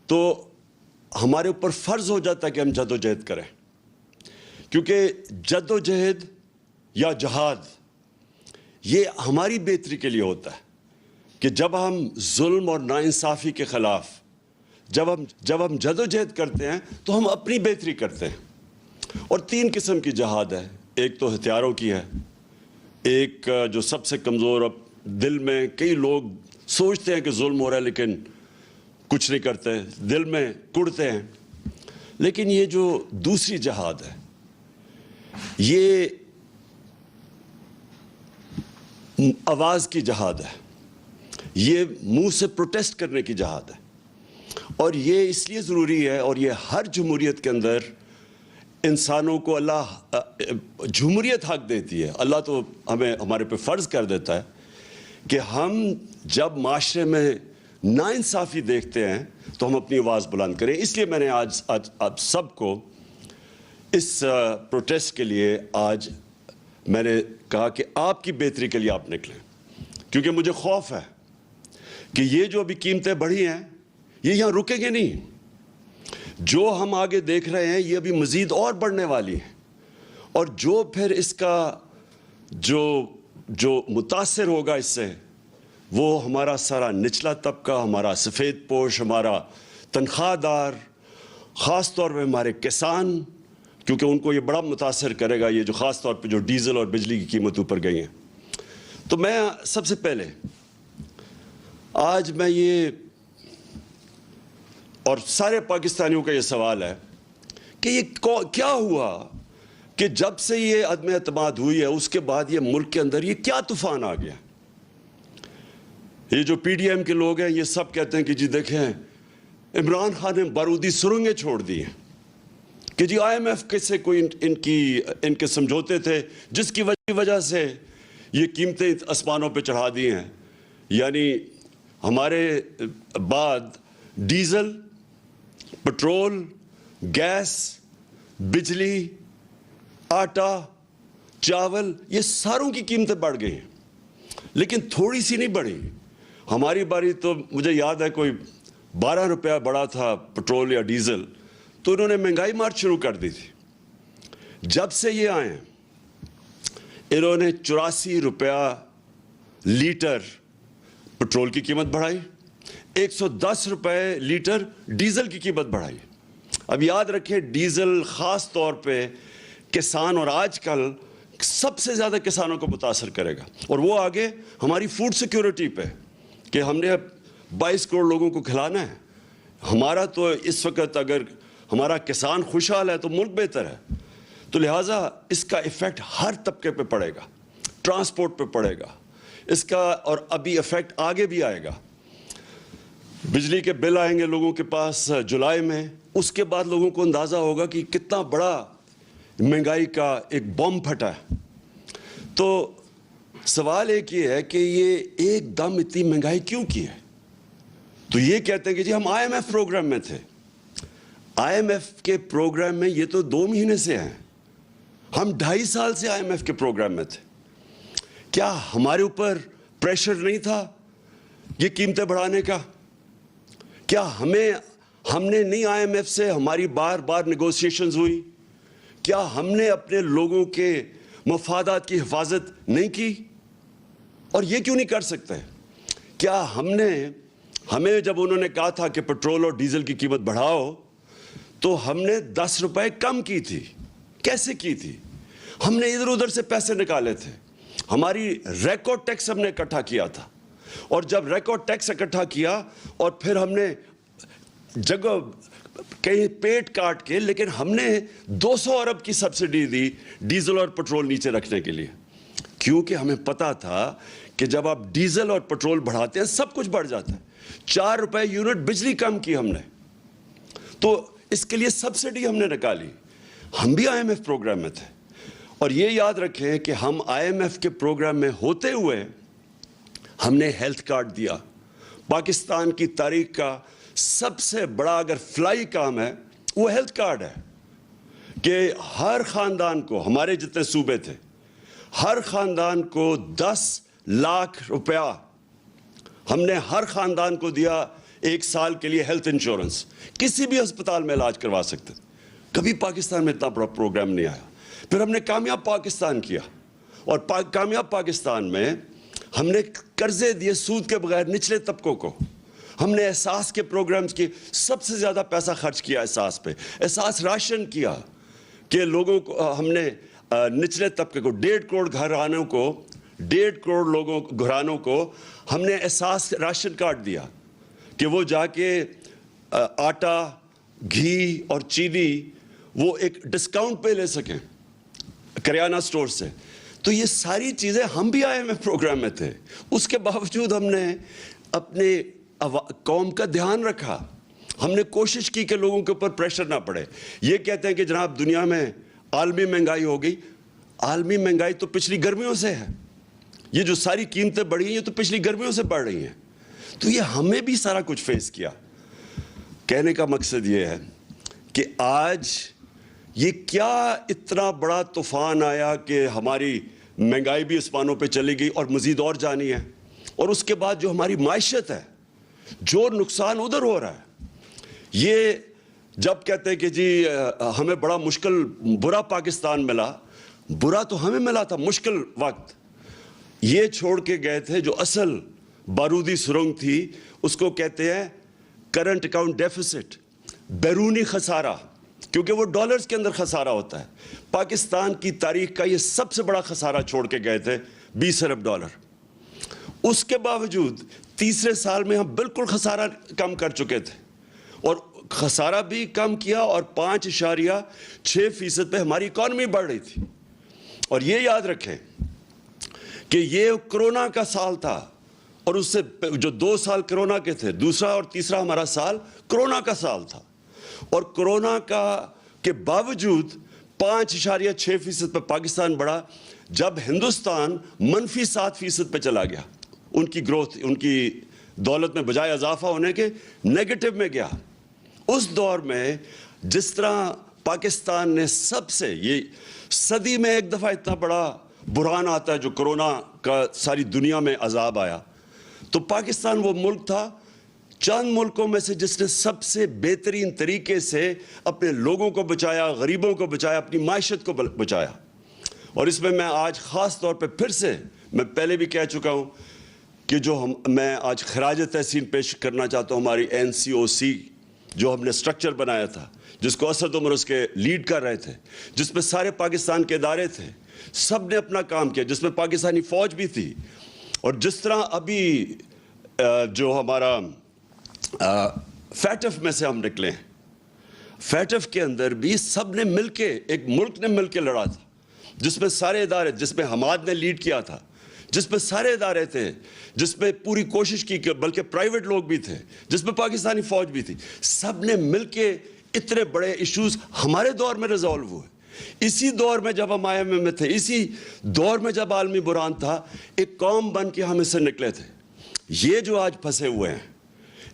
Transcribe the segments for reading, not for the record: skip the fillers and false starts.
تو ہمارے اوپر فرض ہو جاتا ہے کہ ہم جد و جہد کریں، کیونکہ جد و جہد یا جہاد یہ ہماری بہتری کے لیے ہوتا ہے کہ جب ہم ظلم اور ناانصافی کے خلاف جب ہم جد و جہد کرتے ہیں تو ہم اپنی بہتری کرتے ہیں۔ اور 3 قسم کی جہاد ہے، ایک تو ہتھیاروں کی ہے، ایک جو سب سے کمزور، اب دل میں کئی لوگ سوچتے ہیں کہ ظلم ہو رہا ہے لیکن کچھ نہیں کرتے، دل میں کڑتے ہیں، لیکن یہ جو دوسری جہاد ہے یہ آواز کی جہاد ہے، یہ منہ سے پروٹیسٹ کرنے کی جہاد ہے، اور یہ اس لیے ضروری ہے، اور یہ ہر جمہوریت کے اندر انسانوں کو اللہ جمہوریت حق دیتی ہے، اللہ تو ہمارے پہ فرض کر دیتا ہے کہ ہم جب معاشرے میں ناانصافی دیکھتے ہیں تو ہم اپنی آواز بلند کریں۔ اس لیے میں نے آج آپ سب کو اس پروٹیسٹ کے لیے آج میں نے کہا کہ آپ کی بہتری کے لیے آپ نکلیں، کیونکہ مجھے خوف ہے کہ یہ جو ابھی قیمتیں بڑھی ہیں یہ یہاں رکیں گے نہیں، جو ہم آگے دیکھ رہے ہیں یہ ابھی مزید اور بڑھنے والی ہیں، اور جو پھر اس کا جو متاثر ہوگا اس سے وہ ہمارا سارا نچلا طبقہ، ہمارا سفید پوش، ہمارا تنخواہ دار، خاص طور پہ ہمارے کسان، کیونکہ ان کو یہ بڑا متاثر کرے گا، یہ جو خاص طور پہ جو ڈیزل اور بجلی کی قیمت اوپر گئی ہیں۔ تو میں سب سے پہلے آج میں یہ، اور سارے پاکستانیوں کا یہ سوال ہے کہ یہ کیا ہوا کہ جب سے یہ عدم اعتماد ہوئی ہے اس کے بعد یہ ملک کے اندر یہ کیا طوفان آ گیا؟ یہ جو پی ڈی ایم کے لوگ ہیں یہ سب کہتے ہیں کہ جی دیکھیں عمران خان نے بارودی سرنگیں چھوڑ دی ہیں، کہ جی آئی ایم ایف سے کوئی ان کے سمجھوتے تھے جس کی وجہ سے یہ قیمتیں آسمانوں پہ چڑھا دی ہیں، یعنی ہمارے بعد ڈیزل، پٹرول، گیس، بجلی، آٹا، چاول، یہ ساروں کی قیمتیں بڑھ گئی ہیں، لیکن تھوڑی سی نہیں بڑھی۔ ہماری باری تو مجھے یاد ہے کوئی 12 روپیہ بڑا تھا پٹرول یا ڈیزل، تو انہوں نے مہنگائی مار شروع کر دی تھی۔ جب سے یہ آئے انہوں نے 84 روپیہ لیٹر پٹرول کی قیمت بڑھائی، 110 روپے لیٹر ڈیزل کی قیمت بڑھائی۔ اب یاد رکھیں ڈیزل خاص طور پہ کسان، اور آج کل سب سے زیادہ کسانوں کو متاثر کرے گا، اور وہ آگے ہماری فوڈ سیکیورٹی پہ، کہ ہم نے اب 22 کروڑ لوگوں کو کھلانا ہے۔ ہمارا تو اس وقت اگر ہمارا کسان خوشحال ہے تو ملک بہتر ہے، تو لہٰذا اس کا ایفیکٹ ہر طبقے پہ پڑے گا، ٹرانسپورٹ پہ پڑے گا اس کا، اور ابھی ایفیکٹ آگے بھی آئے گا۔ بجلی کے بل آئیں گے لوگوں کے پاس جولائی میں، اس کے بعد لوگوں کو اندازہ ہوگا کہ کتنا بڑا مہنگائی کا ایک بم پھٹا ہے۔ تو سوال ایک یہ ہے کہ یہ ایک دم اتنی مہنگائی کیوں کی ہے؟ تو یہ کہتے ہیں کہ جی ہم آئی ایم ایف پروگرام میں تھے۔ آئی ایم ایف کے پروگرام میں یہ تو 2 مہینے سے ہیں، ہم 2.5 سال سے آئی ایم ایف کے پروگرام میں تھے۔ کیا ہمارے اوپر پریشر نہیں تھا یہ قیمتیں بڑھانے کا؟ کیا ہم نے نہیں آئی ایم ایف سے ہماری بار بار نیگوسیشنز ہوئی؟ کیا ہم نے اپنے لوگوں کے مفادات کی حفاظت نہیں کی؟ اور یہ کیوں نہیں کر سکتے؟ کیا ہمیں جب انہوں نے کہا تھا کہ پیٹرول اور ڈیزل کی قیمت بڑھاؤ تو ہم نے 10 روپے کم کی تھی؟ کیسے کی تھی؟ ہم نے ادھر ادھر سے پیسے نکالے تھے، ہماری ریکارڈ ٹیکس ہم نے اکٹھا کیا تھا، اور جب ریکارڈ ٹیکس اکٹھا کیا اور پھر ہم نے جگہ کہیں پیٹ کاٹ کے، لیکن ہم نے 200 ارب کی سبسڈی دی ڈیزل اور پٹرول نیچے رکھنے کے لیے، کیونکہ ہمیں پتا تھا کہ جب آپ ڈیزل اور پٹرول بڑھاتے ہیں سب کچھ بڑھ جاتا ہے۔ 4 روپے یونٹ بجلی کم کی ہم نے، تو اس کے لیے سبسڈی ہم نے نکالی۔ ہم بھی آئی ایم ایف پروگرام میں تھے، اور یہ یاد رکھیں کہ ہم آئی ایم ایف کے پروگرام میں ہوتے ہوئے ہم نے ہیلتھ کارڈ دیا۔ پاکستان کی تاریخ کا سب سے بڑا اگر فلائی کام ہے وہ ہیلتھ کارڈ ہے، کہ ہر خاندان کو، ہمارے جتنے صوبے تھے، ہر خاندان کو 10 لاکھ روپیہ ہم نے ہر خاندان کو دیا 1 سال کے لیے ہیلتھ انشورنس، کسی بھی ہسپتال میں علاج کروا سکتے تھے. کبھی پاکستان میں اتنا بڑا پروگرام نہیں آیا. پھر ہم نے کامیاب پاکستان کیا، اور کامیاب پاکستان میں ہم نے قرضے دیے سود کے بغیر نچلے طبقوں کو. ہم نے احساس کے پروگرامز کی سب سے زیادہ پیسہ خرچ کیا احساس پہ. احساس راشن کیا کہ لوگوں کو ہم نے نچلے طبقے کو 1.5 کروڑ گھرانوں کو 1.5 کروڑ گھرانوں کو ہم نے احساس راشن کارڈ دیا کہ وہ جا کے آٹا، گھی اور چینی وہ ایک ڈسکاؤنٹ پہ لے سکیں کریانہ سٹور سے. تو یہ ساری چیزیں ہم بھی آئے ہوئے پروگرام میں تھے. اس کے باوجود ہم نے اپنے قوم کا دھیان رکھا. ہم نے کوشش کی کہ لوگوں کے اوپر پریشر نہ پڑے. یہ کہتے ہیں کہ جناب دنیا میں عالمی مہنگائی ہو گئی. عالمی مہنگائی تو پچھلی گرمیوں سے ہے. یہ جو ساری قیمتیں بڑھی ہیں یہ تو پچھلی گرمیوں سے بڑھ رہی ہیں. تو یہ ہمیں بھی سارا کچھ فیس کیا. کہنے کا مقصد یہ ہے کہ آج یہ کیا اتنا بڑا طوفان آیا کہ ہماری مہنگائی بھی اسمانوں پہ چلی گئی اور مزید اور جانی ہے. اور اس کے بعد جو ہماری معیشت ہے، جو نقصان ادھر ہو رہا ہے. یہ جب کہتے ہیں کہ جی ہمیں بڑا مشکل برا پاکستان ملا، برا تو ہمیں ملا تھا مشکل وقت. یہ چھوڑ کے گئے تھے جو اصل بارودی سرنگ تھی، اس کو کہتے ہیں کرنٹ اکاؤنٹ ڈیفیسٹ، بیرونی خسارہ، کیونکہ وہ ڈالرز کے اندر خسارہ ہوتا ہے. پاکستان کی تاریخ کا یہ سب سے بڑا خسارہ چھوڑ کے گئے تھے، 20 ارب ڈالر. اس کے باوجود تیسرے سال میں ہم بالکل خسارہ کم کر چکے تھے، اور خسارہ بھی کم کیا، اور 5.6% پہ ہماری اکانومی بڑھ رہی تھی. اور یہ یاد رکھیں کہ یہ کرونا کا سال تھا، اور اس سے جو 2 سال کرونا کے تھے، دوسرا اور تیسرا ہمارا سال کرونا کا سال تھا. اور کرونا کے باوجود 5.6% پہ پاکستان بڑھا، جب ہندوستان -7% پہ چلا گیا. ان کی گروتھ، ان کی دولت میں بجائے اضافہ ہونے کے نیگیٹو میں گیا. اس دور میں جس طرح پاکستان نے سب سے، یہ صدی میں ایک دفعہ اتنا بڑا بحران آتا ہے جو کرونا کا ساری دنیا میں عذاب آیا، تو پاکستان وہ ملک تھا چند ملکوں میں سے جس نے سب سے بہترین طریقے سے اپنے لوگوں کو بچایا، غریبوں کو بچایا، اپنی معیشت کو بچایا. اور اس میں میں آج خاص طور پہ پھر سے، میں پہلے بھی کہہ چکا ہوں کہ میں آج خراج تحسین پیش کرنا چاہتا ہوں ہماری NCOC جو ہم نے سٹرکچر بنایا تھا، جس کو اسد عمر اس کے لیڈ کر رہے تھے، جس میں سارے پاکستان کے ادارے تھے، سب نے اپنا کام کیا، جس میں پاکستانی فوج بھی تھی. اور جس طرح ابھی جو ہمارا فیٹف میں سے ہم نکلے ہیں، فیٹف کے اندر بھی سب نے مل کے، ایک ملک نے مل کے لڑا تھا، جس میں سارے ادارے، جس میں حماد نے لیڈ کیا تھا، جس میں سارے ادارے تھے، جس میں پوری کوشش کی، بلکہ پرائیویٹ لوگ بھی تھے، جس میں پاکستانی فوج بھی تھی. سب نے مل کے اتنے بڑے ایشوز ہمارے دور میں ریزالو ہوئے. اسی دور میں جب ہم IMF میں تھے، اسی دور میں جب عالمی بحران تھا، ایک قوم بن کے ہم اس سے نکلے تھے. یہ جو آج پھنسے ہوئے ہیں،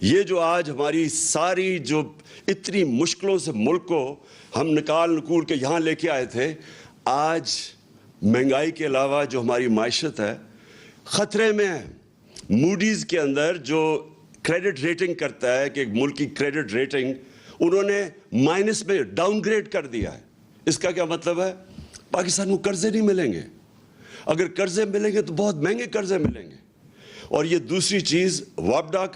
یہ جو آج ہماری ساری جو اتنی مشکلوں سے ملک کو ہم نکول کے یہاں لے کے آئے تھے، آج مہنگائی کے علاوہ جو ہماری معیشت ہے خطرے میں ہے. موڈیز کے اندر جو کریڈٹ ریٹنگ کرتا ہے کہ ایک ملک کی کریڈٹ ریٹنگ، انہوں نے مائنس میں ڈاؤن گریڈ کر دیا ہے. اس کا کیا مطلب ہے؟ پاکستان کو قرضے نہیں ملیں گے. اگر قرضے ملیں گے تو بہت مہنگے قرضے ملیں گے. اور یہ دوسری چیز، وابڈا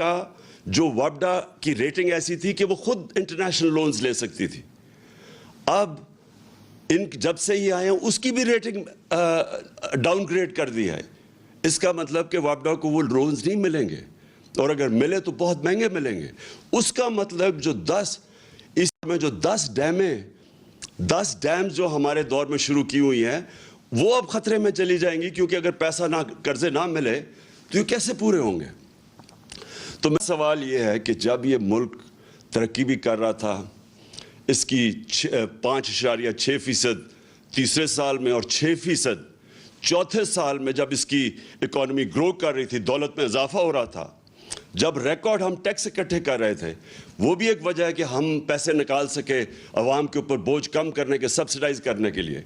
کی ریٹنگ ایسی تھی کہ وہ خود انٹرنیشنل لونز لے سکتی تھی. اب جب سے یہ آئے ہیں اس کی بھی ریٹنگ ڈاؤن گریڈ کر دی ہے. اس کا مطلب کہ وابڈا کو وہ لونز نہیں ملیں گے، اور اگر ملے تو بہت مہنگے ملیں گے. اس کا مطلب جو 10 ڈیمز جو ہمارے دور میں شروع کی ہوئی ہیں وہ اب خطرے میں چلی جائیں گی، کیونکہ اگر پیسہ قرضے نہ ملے تو یہ کیسے پورے ہوں گے. تو میرا سوال یہ ہے کہ جب یہ ملک ترقی بھی کر رہا تھا، اس کی 5.6% تیسرے سال میں اور 6% چوتھے سال میں جب اس کی اکانومی گرو کر رہی تھی، دولت میں اضافہ ہو رہا تھا، جب ریکارڈ ہم ٹیکس اکٹھے کر رہے تھے، وہ بھی ایک وجہ ہے کہ ہم پیسے نکال سکے عوام کے اوپر بوجھ کم کرنے کے، سبسیڈائز کرنے کے لیے.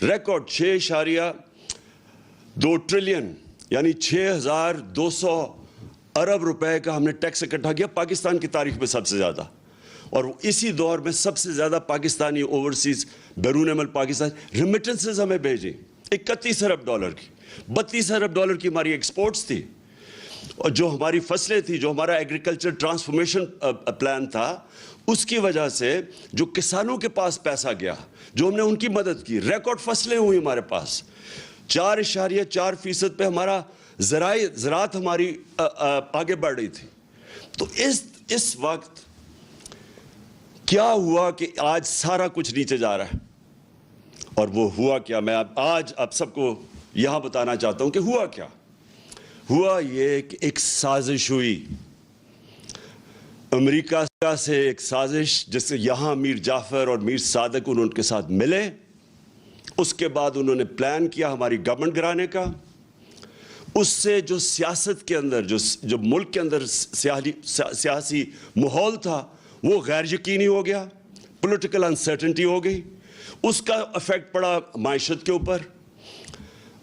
ریکارڈ 6.2 ٹریلین یعنی 6,200 ارب روپے کا ہم نے ٹیکس اکٹھا کیا پاکستان کی تاریخ میں سب سے زیادہ، اور اسی دور میں سب سے زیادہ پاکستانی اوورسیز بیرون ملک پاکستان ریمیٹنسز ہمیں بھیجیں 31 ارب ڈالر کی، 32 ارب ڈالر کی ہماری ایکسپورٹس تھی، اور جو ہماری فصلیں تھی، جو ہمارا ایگریکلچر ٹرانسفارمیشن پلان تھا، اس کی وجہ سے جو کسانوں کے پاس پیسہ گیا، جو ہم نے ان کی مدد کی، ریکارڈ فصلیں ہوئی ہمارے پاس، 4.4% پہ ہمارا زراعت ہماری آگے بڑھ رہی تھی۔ تو اس وقت کیا ہوا کہ آج سارا کچھ نیچے جا رہا ہے، اور وہ ہوا کیا میں آج آپ سب کو یہاں بتانا چاہتا ہوں کہ ہوا کیا۔ ہوا یہ کہ ایک سازش ہوئی امریکہ سے، ایک سازش جس سے یہاں میر جعفر اور میر صادق ان کے ساتھ ملے، اس کے بعد انہوں نے پلان کیا ہماری گورنمنٹ گرانے کا، اس سے جو سیاست کے اندر جو ملک کے اندر سیاسی ماحول تھا وہ غیر یقینی ہو گیا، پولیٹیکل انسرٹنٹی ہو گئی، اس کا افیکٹ پڑا معیشت کے اوپر۔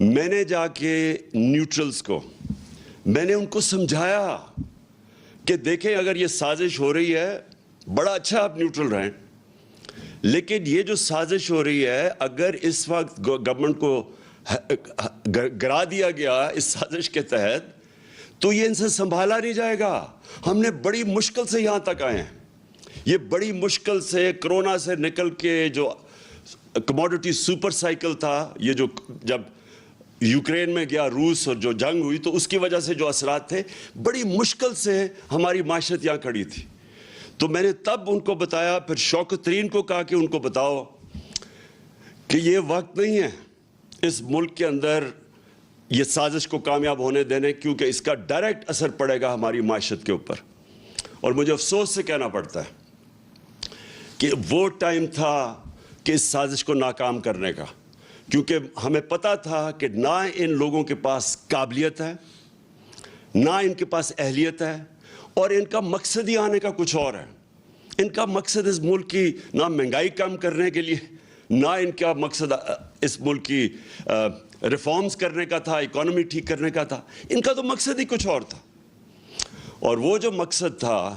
میں نے جا کے نیوٹرلز کو میں نے ان کو سمجھایا کہ دیکھیں اگر یہ سازش ہو رہی ہے بڑا اچھا آپ نیوٹرل رہیں، لیکن یہ جو سازش ہو رہی ہے اگر اس وقت گورنمنٹ کو گرا دیا گیا اس سازش کے تحت تو یہ ان سے سنبھالا نہیں جائے گا۔ ہم نے بڑی مشکل سے یہاں تک آئے ہیں، یہ بڑی مشکل سے کرونا سے نکل کے جو کموڈٹی سپر سائیکل تھا، یہ جو جب یوکرین میں گیا روس اور جو جنگ ہوئی تو اس کی وجہ سے جو اثرات تھے، بڑی مشکل سے ہماری معیشت یہاں کھڑی تھی۔ تو میں نے تب ان کو بتایا، پھر شوکت ترین کو کہا کہ ان کو بتاؤ کہ یہ وقت نہیں ہے اس ملک کے اندر یہ سازش کو کامیاب ہونے دینے، کیونکہ اس کا ڈائریکٹ اثر پڑے گا ہماری معیشت کے اوپر۔ اور مجھے افسوس سے کہنا پڑتا ہے کہ وہ ٹائم تھا کہ اس سازش کو ناکام کرنے کا، کیونکہ ہمیں پتہ تھا کہ نہ ان لوگوں کے پاس قابلیت ہے، نہ ان کے پاس اہلیت ہے، اور ان کا مقصد ہی آنے کا کچھ اور ہے۔ ان کا مقصد اس ملک کی نہ مہنگائی کم کرنے کے لیے، نہ ان کا مقصد اس ملک کی ریفارمز کرنے کا تھا، اکانومی ٹھیک کرنے کا تھا، ان کا تو مقصد ہی کچھ اور تھا۔ اور وہ جو مقصد تھا،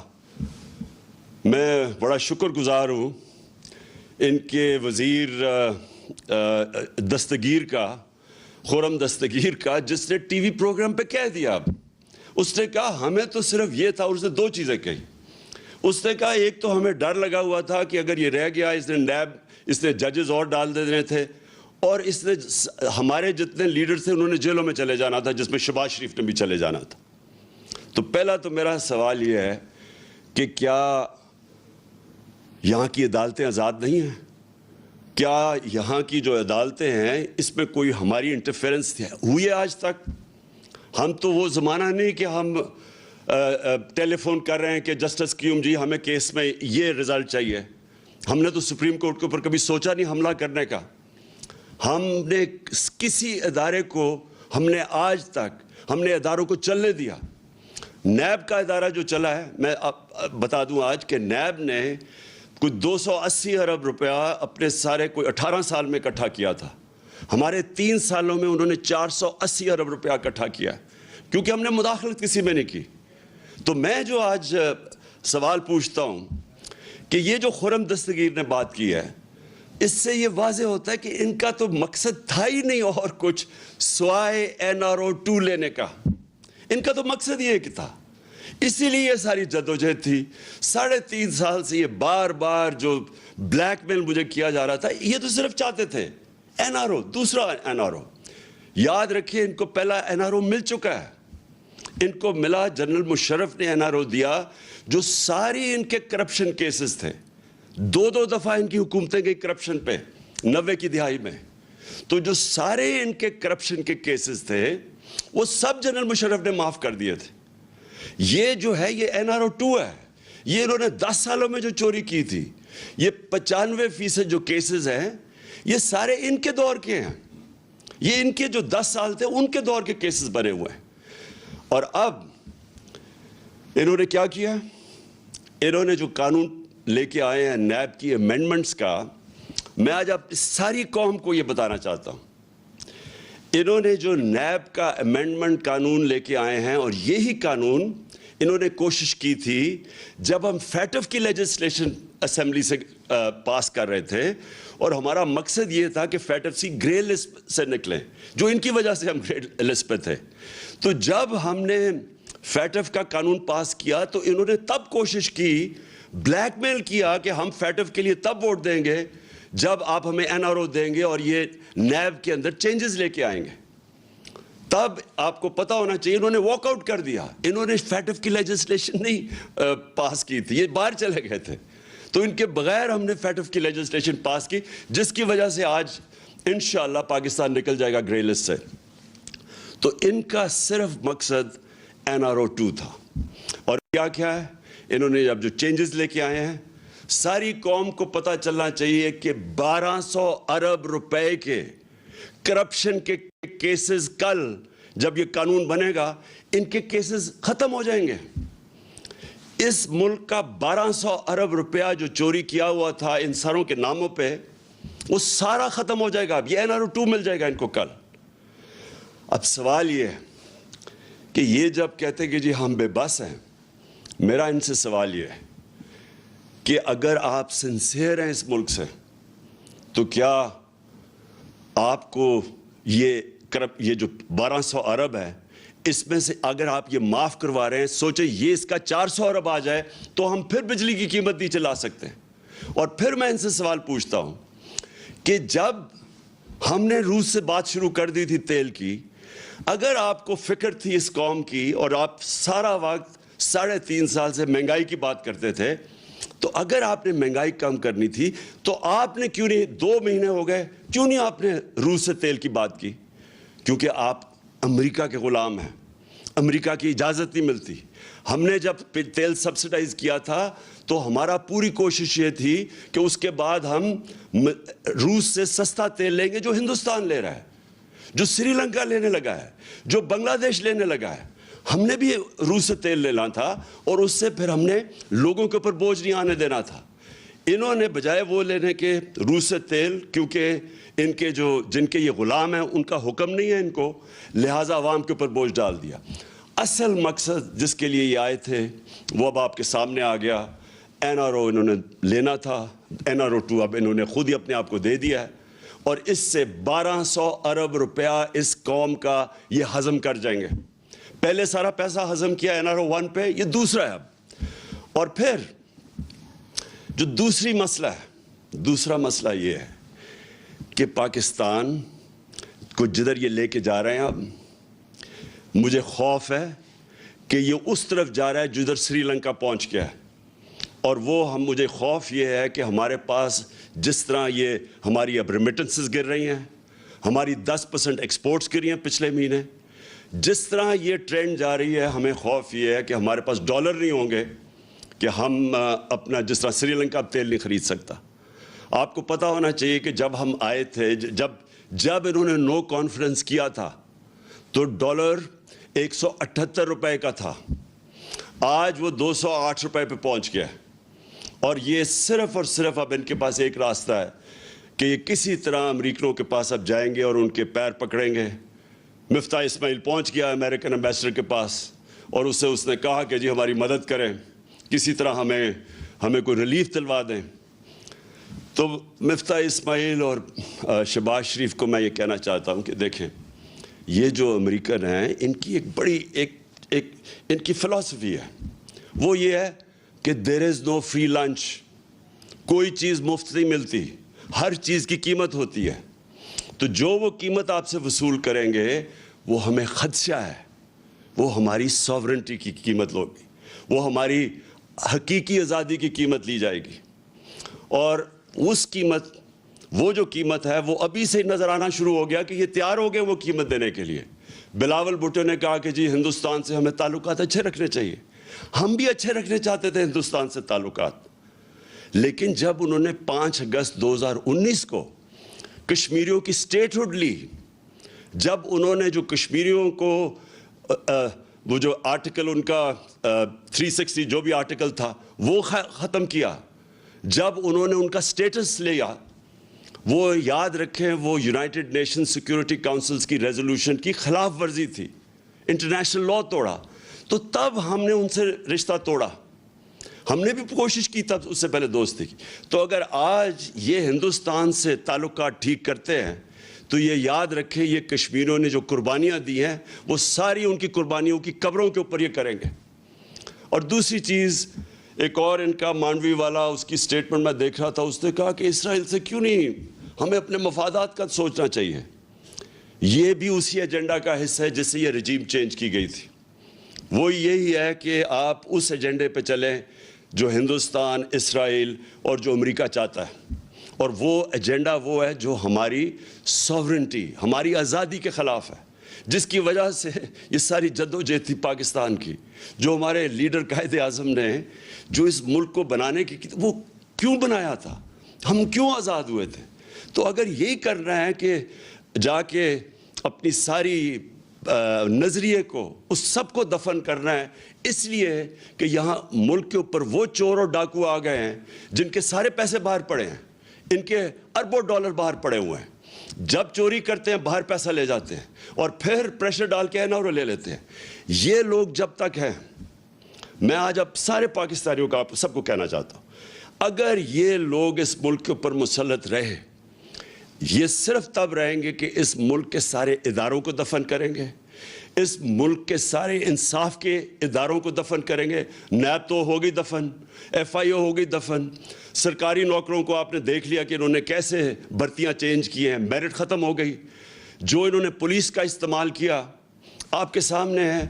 میں بڑا شکر گزار ہوں ان کے وزیر دستگیر کا، خرم دستگیر کا، جس نے ٹی وی پروگرام پہ کہہ دیا۔ اب اس نے کہا ہمیں تو صرف یہ تھا، اور اس نے دو چیزیں کہی۔ اس نے کہا ایک تو ہمیں ڈر لگا ہوا تھا کہ اگر یہ رہ گیا، اس نے نیب، اس نے ججز اور ڈال دینے تھے، اور اس نے ہمارے جتنے لیڈر تھے انہوں نے جیلوں میں چلے جانا تھا، جس میں شہباز شریف نے بھی چلے جانا تھا۔ تو پہلا تو میرا سوال یہ ہے کہ کیا یہاں کی عدالتیں آزاد نہیں ہیں؟ کیا یہاں کی جو عدالتیں ہیں اس میں کوئی ہماری انٹرفیرنس ہوئی ہے آج تک؟ ہم تو وہ زمانہ نہیں کہ ہم ٹیلی فون کر رہے ہیں کہ جسٹس قیوم جی ہمیں کیس میں یہ رزلٹ چاہیے۔ ہم نے تو سپریم کورٹ کے اوپر کبھی سوچا نہیں حملہ کرنے کا۔ ہم نے کسی ادارے کو ہم نے آج تک ہم نے اداروں کو چلنے دیا۔ نیب کا ادارہ جو چلا ہے، میں بتا دوں آج کہ نیب نے کوئی 280 ارب روپیہ اپنے سارے کوئی 18 سال میں اکٹھا کیا تھا۔ ہمارے 3 سالوں میں انہوں نے 480 ارب روپیہ اکٹھا کیا، کیونکہ ہم نے مداخلت کسی میں نہیں کی۔ تو میں جو آج سوال پوچھتا ہوں کہ یہ جو خرم دستگیر نے بات کی ہے، اس سے یہ واضح ہوتا ہے کہ ان کا تو مقصد تھا ہی نہیں اور کچھ سوائے NRO 2 لینے کا۔ ان کا تو مقصد یہ تھا، اسی لیے یہ ساری جدوجہد تھی۔ 3.5 سال سے یہ بار بار جو بلیک میل مجھے کیا جا رہا تھا، یہ تو صرف چاہتے تھے NRO، دوسرا NRO۔ یاد رکھیے ان کو پہلا NRO مل چکا ہے، ان کو ملا، جنرل مشرف نے NRO دیا، جو ساری ان کے کرپشن کیسز تھے۔ 2 دفعہ ان کی حکومتیں گئی کرپشن پہ 90 کی دہائی میں، تو جو سارے ان کے کرپشن کے کیسز تھے وہ سب جنرل مشرف نے معاف کر دیے تھے۔ یہ جو ہے یہ NRO 2 ہے، یہ انہوں نے 10 سالوں میں جو چوری کی تھی، یہ 95% جو کیسز ہیں یہ سارے ان کے دور کے ہیں۔ یہ ان کے جو 10 سال تھے ان کے دور کے کیسز بنے ہوئے ہیں۔ اور اب انہوں نے کیا کیا؟ انہوں نے جو قانون لے کے آئے ہیں نیب کی امینڈمنٹس کا، میں آج آپ ساری قوم کو یہ بتانا چاہتا ہوں، انہوں نے جو نیب کا امینڈمنٹ قانون لے کے آئے ہیں، اور یہی قانون انہوں نے کوشش کی تھی جب ہم فیٹف کی لیجسلیشن اسمبلی سے پاس کر رہے تھے، اور ہمارا مقصد یہ تھا کہ فیٹف سی گرے لسٹ سے نکلیں، جو ان کی وجہ سے ہم گرے لسٹ پہ تھے۔ تو جب ہم نے فیٹف کا قانون پاس کیا تو انہوں نے تب کوشش کی، بلیک میل کیا کہ ہم فیٹف کے لیے تب ووٹ دیں گے جب آپ ہمیں این آر او دیں گے اور یہ نیب کے اندر چینجز لے کے آئیں گے۔ تب آپ کو پتا ہونا چاہیے انہوں نے واک آؤٹ کر دیا، انہوں نے فیٹف کی لیجسلیشن نہیں پاس کی تھی، یہ باہر چلے گئے تھے۔ تو ان کے بغیر ہم نے فیٹف کی لیجسلیشن پاس کی، جس کی وجہ سے آج انشاءاللہ پاکستان نکل جائے گا گرے لسٹ سے۔ تو ان کا صرف مقصد NRO2 تھا، اور کیا ہے، انہوں نے اب جو چینجز لے کے آئے ہیں، ساری قوم کو پتہ چلنا چاہیے کہ 1200 ارب روپے کے کرپشن کے کیسز کل جب یہ قانون بنے گا ان کے کیسز ختم ہو جائیں گے۔ اس ملک کا 1200 ارب روپیہ جو چوری کیا ہوا تھا ان سروں کے ناموں پہ، وہ سارا ختم ہو جائے گا۔ اب یہ NRO2 مل جائے گا ان کو کل۔ اب سوال یہ ہے کہ یہ جب کہتے کہ جی ہم بے بس ہیں، میرا ان سے سوال یہ ہے کہ اگر آپ سنسیئر ہیں اس ملک سے، تو کیا آپ کو یہ جو 1200 ارب ہے، اس میں سے اگر آپ یہ معاف کروا رہے ہیں، سوچیں یہ اس کا 400 ارب آ جائے تو ہم پھر بجلی کی قیمت نیچے لا سکتے ہیں۔ اور پھر میں ان سے سوال پوچھتا ہوں کہ جب ہم نے روس سے بات شروع کر دی تھی تیل کی، اگر آپ کو فکر تھی اس قوم کی اور آپ سارا وقت 3.5 سال سے مہنگائی کی بات کرتے تھے، تو اگر آپ نے مہنگائی کم کرنی تھی تو آپ نے کیوں نہیں 2 مہینے ہو گئے، کیوں نہیں آپ نے روس سے تیل کی بات کی؟ کیونکہ آپ امریکہ کے غلام ہیں، امریکہ کی اجازت نہیں ملتی۔ ہم نے جب تیل سبسڈائز کیا تھا تو ہمارا پوری کوشش یہ تھی کہ اس کے بعد ہم روس سے سستا تیل لیں گے جو ہندوستان لے رہا ہے، جو سری لنکا لینے لگا ہے، جو بنگلہ دیش لینے لگا ہے۔ ہم نے بھی روس سے تیل لینا تھا اور اس سے پھر ہم نے لوگوں کے اوپر بوجھ نہیں آنے دینا تھا۔ انہوں نے بجائے وہ لینے کے روس سے تیل، کیونکہ ان کے جن کے یہ غلام ہیں ان کا حکم نہیں ہے ان کو، لہٰذا عوام کے اوپر بوجھ ڈال دیا۔ اصل مقصد جس کے لیے یہ آئے تھے وہ اب آپ کے سامنے آ گیا۔ NRO انہوں نے لینا تھا، NRO2 اب انہوں نے خود ہی اپنے آپ کو دے دیا ہے، اور اس سے 1200 ارب روپیہ اس قوم کا یہ ہضم کر جائیں گے۔ پہلے سارا پیسہ ہضم کیا NRO1 پہ، یہ دوسرا ہے اب۔ اور پھر جو دوسرا مسئلہ یہ ہے کہ پاکستان کو جدھر یہ لے کے جا رہے ہیں، اب مجھے خوف ہے کہ یہ اس طرف جا رہا ہے جدھر سری لنکا پہنچ گیا ہے۔ اور مجھے خوف یہ ہے کہ ہمارے پاس جس طرح یہ ہماری اب ریمیٹنسز گر رہی ہیں، ہماری 10% ایکسپورٹس گری ہیں پچھلے مہینے، جس طرح یہ ٹرینڈ جا رہی ہے، ہمیں خوف یہ ہے کہ ہمارے پاس ڈالر نہیں ہوں گے کہ ہم اپنا، جس طرح سری لنکا اب تیل نہیں خرید سکتا۔ آپ کو پتہ ہونا چاہیے کہ جب ہم آئے تھے، جب انہوں نے نو کانفرنس کیا تھا تو ڈالر 178 روپے کا تھا، آج وہ 208 روپے پہ پہنچ گیا ہے۔ اور یہ صرف اور صرف اب ان کے پاس ایک راستہ ہے کہ یہ کسی طرح امریکنوں کے پاس اب جائیں گے اور ان کے پیر پکڑیں گے۔ مفتاح اسماعیل پہنچ گیا امریکن ایمبیسڈر کے پاس اور اس نے کہا کہ جی ہماری مدد کریں، کسی طرح ہمیں کوئی ریلیف دلوا دیں۔ تو مفتاح اسماعیل اور شہباز شریف کو میں یہ کہنا چاہتا ہوں کہ دیکھیں، یہ جو امریکن ہیں ان کی ایک بڑی ان کی فلسفی ہے، وہ یہ ہے کہ دیر از نو فری لنچ، کوئی چیز مفت نہیں ملتی، ہر چیز کی قیمت ہوتی ہے۔ تو جو وہ قیمت آپ سے وصول کریں گے وہ ہمیں خدشہ ہے، وہ ہماری ساورنٹی کی قیمت ہوگی، وہ ہماری حقیقی آزادی کی قیمت لی جائے گی۔ اور وہ جو قیمت ہے وہ ابھی سے نظر آنا شروع ہو گیا کہ یہ تیار ہو گئے وہ قیمت دینے کے لیے۔ بلاول بھٹو نے کہا کہ جی ہندوستان سے ہمیں تعلقات اچھے رکھنے چاہیے، ہم بھی اچھے رکھنے چاہتے تھے ہندوستان سے تعلقات، لیکن جب انہوں نے 5 اگست 2019 کو کشمیریوں کی سٹیٹ ہوڈ لی، جب انہوں نے جو کشمیریوں کو وہ جو آرٹیکل ان کا 360 جو بھی آرٹیکل تھا وہ ختم کیا، جب انہوں نے ان کا سٹیٹس لیا وہ یاد رکھیں وہ یونائٹڈ نیشن سیکیورٹی کاؤنسلز کی ریزولوشن کی خلاف ورزی تھی, انٹرنیشنل لا توڑا, تو تب ہم نے ان سے رشتہ توڑا. ہم نے بھی کوشش کی تب اس سے پہلے دوستی کی. تو اگر آج یہ ہندوستان سے تعلقات ٹھیک کرتے ہیں تو یہ یاد رکھیں یہ کشمیریوں نے جو قربانیاں دی ہیں وہ ساری ان کی قربانیوں کی قبروں کے اوپر یہ کریں گے. اور دوسری چیز, ایک اور ان کا مانڈوی والا اس کی سٹیٹمنٹ میں دیکھ رہا تھا, اس نے کہا کہ اسرائیل سے کیوں نہیں, ہمیں اپنے مفادات کا سوچنا چاہیے. یہ بھی اسی ایجنڈا کا حصہ ہے جس سے یہ رجیم چینج کی گئی تھی. وہ یہی ہے کہ آپ اس ایجنڈے پہ چلیں جو ہندوستان, اسرائیل اور جو امریکہ چاہتا ہے, اور وہ ایجنڈا وہ ہے جو ہماری سوورنٹی, ہماری آزادی کے خلاف ہے, جس کی وجہ سے یہ ساری جدوجہد تھی پاکستان کی, جو ہمارے لیڈر قائد اعظم نے جو اس ملک کو بنانے کی وہ کیوں بنایا تھا, ہم کیوں آزاد ہوئے تھے. تو اگر یہی کرنا ہے کہ جا کے اپنی ساری نظریے کو اس سب کو دفن کرنا ہے, اس لیے کہ یہاں ملک کے اوپر وہ چور اور ڈاکو آ گئے ہیں جن کے سارے پیسے باہر پڑے ہیں, ان کے اربوں ڈالر باہر پڑے ہوئے ہیں, جب چوری کرتے ہیں باہر پیسہ لے جاتے ہیں اور پھر پریشر ڈال کے اور لے لیتے ہیں. یہ لوگ جب تک ہیں, میں آج اب سارے پاکستانیوں کا آپ سب کو کہنا چاہتا ہوں, اگر یہ لوگ اس ملک کے اوپر مسلط رہے, یہ صرف تب رہیں گے کہ اس ملک کے سارے اداروں کو دفن کریں گے, اس ملک کے سارے انصاف کے اداروں کو دفن کریں گے. نیب تو ہو گئی دفن, ایف آئی او ہو گئی دفن, سرکاری نوکروں کو آپ نے دیکھ لیا کہ انہوں نے کیسے بھرتیاں چینج کی ہیں, میرٹ ختم ہو گئی. جو انہوں نے پولیس کا استعمال کیا آپ کے سامنے ہے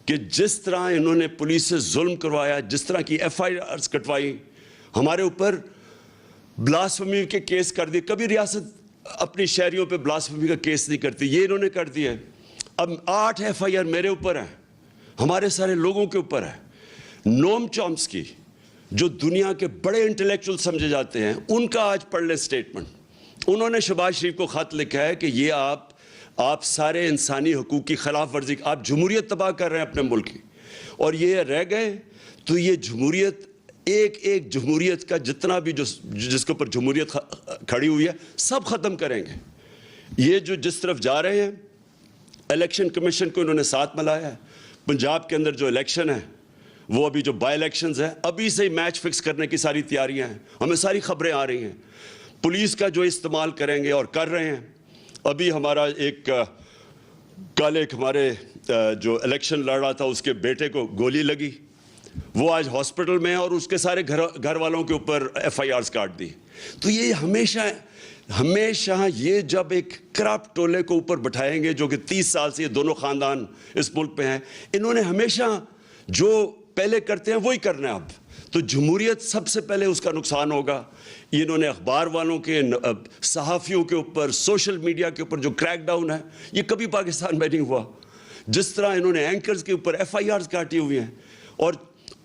کہ جس طرح انہوں نے پولیس سے ظلم کروایا, جس طرح کی ایف آئی آرز کٹوائی, ہمارے اوپر بلاسفیمی کے کیس کر دیے. کبھی ریاست اپنی شہریوں پہ بلاسفیمی کا کیس نہیں کرتی, یہ انہوں نے کر دیا. اب 8 ایف آئی آر میرے اوپر ہیں, ہمارے سارے لوگوں کے اوپر ہے. نوم چومسکی جو دنیا کے بڑے انٹلیکچوئل سمجھے جاتے ہیں, ان کا آج پڑھ لیں سٹیٹمنٹ. انہوں نے شہباز شریف کو خط لکھا ہے کہ یہ آپ سارے انسانی حقوق کی خلاف ورزی, آپ جمہوریت تباہ کر رہے ہیں اپنے ملک کی, اور یہ رہ گئے تو یہ جمہوریت, ایک جمہوریت کا جتنا بھی جس کے اوپر جمہوریت کھڑی ہوئی ہے سب ختم کریں گے. یہ جو جس طرف جا رہے ہیں, الیکشن کمیشن کو انہوں نے ساتھ ملایا ہے. پنجاب کے اندر جو الیکشن ہے وہ ابھی جو بائی الیکشنز ہیں, ابھی سے ہی میچ فکس کرنے کی ساری تیاریاں ہیں, ہمیں ساری خبریں آ رہی ہیں. پولیس کا جو استعمال کریں گے اور کر رہے ہیں. ابھی ہمارا کل ایک ہمارے جو الیکشن لڑ رہا تھا اس کے بیٹے کو گولی لگی, وہ آج ہاسپٹل میں ہے, اور اس کے سارے گھر والوں کے اوپر ایف آئی آرز کاٹ دی. تو یہ ہمیشہ یہ جب ایک کرپٹ ٹولے کو اوپر بٹھائیں گے, جو کہ 30 سال سے یہ دونوں خاندان اس ملک پہ ہیں, انہوں نے ہمیشہ جو پہلے کرتے ہیں وہی کرنا ہے. اب تو جمہوریت سب سے پہلے اس کا نقصان ہوگا. انہوں نے اخبار والوں کے, صحافیوں کے اوپر, سوشل میڈیا کے اوپر جو کریک ڈاؤن ہے یہ کبھی پاکستان میں نہیں ہوا. جس طرح انہوں نے اینکرز کے اوپر ایف آئی آرز کاٹی ہوئی ہیں, اور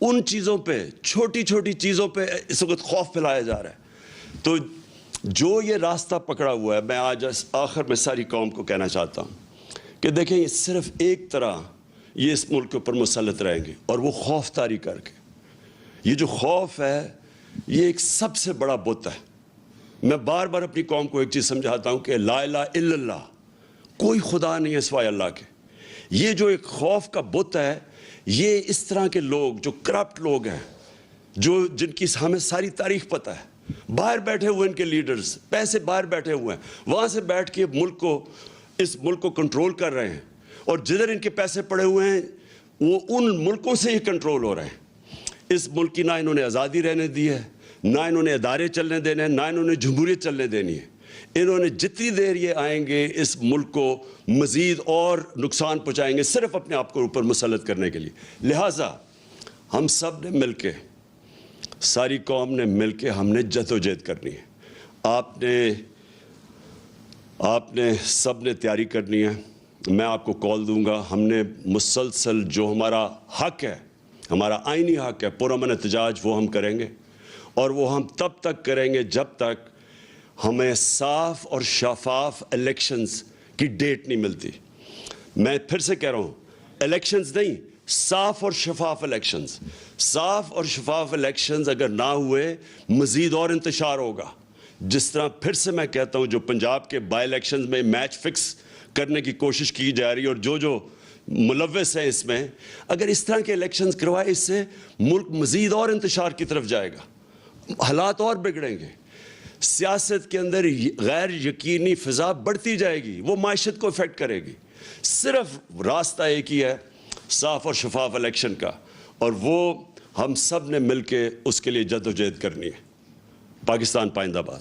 ان چیزوں پہ, چھوٹی چھوٹی چیزوں پہ اس وقت خوف پھیلایا جا رہا ہے. تو جو یہ راستہ پکڑا ہوا ہے, میں آج آخر میں ساری قوم کو کہنا چاہتا ہوں کہ دیکھیں یہ صرف ایک طرح یہ اس ملک کے اوپر مسلط رہیں گے, اور وہ خوف طاری کر کے. یہ جو خوف ہے یہ ایک سب سے بڑا بت ہے. میں بار بار اپنی قوم کو ایک چیز سمجھاتا ہوں کہ لا الہ الا اللہ, کوئی خدا نہیں ہے سوائے اللہ کے. یہ جو ایک خوف کا بت ہے, یہ اس طرح کے لوگ جو کرپٹ لوگ ہیں, جن کی ہمیں ساری تاریخ پتہ ہے, باہر بیٹھے ہوئے ان کے لیڈرز, پیسے باہر بیٹھے ہوئے ہیں, وہاں سے بیٹھ کے اس ملک کو کنٹرول کر رہے ہیں, اور جدھر ان کے پیسے پڑے ہوئے ہیں وہ ان ملکوں سے ہی کنٹرول ہو رہے ہیں. اس ملک کی نہ انہوں نے آزادی رہنے دی ہے, نہ انہوں نے ادارے چلنے دینے ہیں, نہ انہوں نے جمہوریت چلنے دینی ہے. انہوں نے جتنی دیر یہ آئیں گے اس ملک کو مزید اور نقصان پہنچائیں گے, صرف اپنے آپ کو اوپر مسلط کرنے کے لیے. لہٰذا ہم سب نے مل کے, ساری قوم نے مل کے ہم نے جدوجہد کرنی ہے. آپ نے سب نے تیاری کرنی ہے. میں آپ کو کال دوں گا. ہم نے مسلسل جو ہمارا حق ہے, ہمارا آئینی حق ہے پرامن احتجاج, وہ ہم کریں گے, اور وہ ہم تب تک کریں گے جب تک ہمیں صاف اور شفاف الیکشنز کی ڈیٹ نہیں ملتی. میں پھر سے کہہ رہا ہوں, الیکشنز نہیں, صاف اور شفاف الیکشنز. صاف اور شفاف الیکشنز اگر نہ ہوئے, مزید اور انتشار ہوگا. جس طرح پھر سے میں کہتا ہوں جو پنجاب کے بائی الیکشنز میں میچ فکس کرنے کی کوشش کی جا رہی ہے اور جو ملوث ہیں اس میں، اگر اس طرح کے الیکشنز کروائے، اس سے ملک مزید اور انتشار کی طرف جائے گا، حالات اور بگڑیں گے، سیاست کے اندر غیر یقینی فضا بڑھتی جائے گی، وہ معیشت کو افیکٹ کرے گی۔ صرف راستہ ایک ہی ہے صاف اور شفاف الیکشن کا، اور وہ ہم سب نے مل کے اس کے لیے جدوجہد کرنی ہے۔ پاکستان پائندہ باد۔